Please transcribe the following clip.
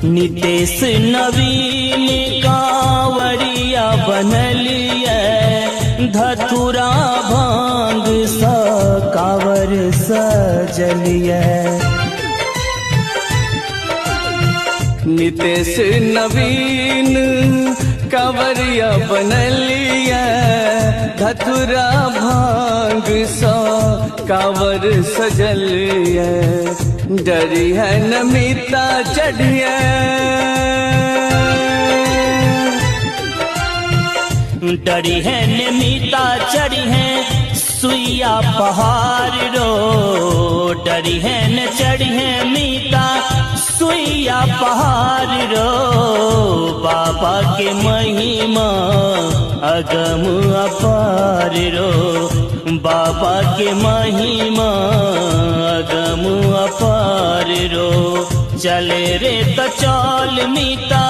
नितेश नवीन कांवरिया बनलिए, धतुरा भांग सा कांवर सजलिए। नितेश नवीन कांवरिया बनलिए, धतुरा भांग सा कांवर सजलिए। डरी है नमिता चढ़िए, डरी है नमिता चढ़ी है सुइया पहाड़ रो। डरी है न चढ़ी है मीता सुइया पहाड़ रो। बाबा के महिमा अगम अपार रो। बाबा के महिमा अगम अपार रो। चले रे तो चल मीता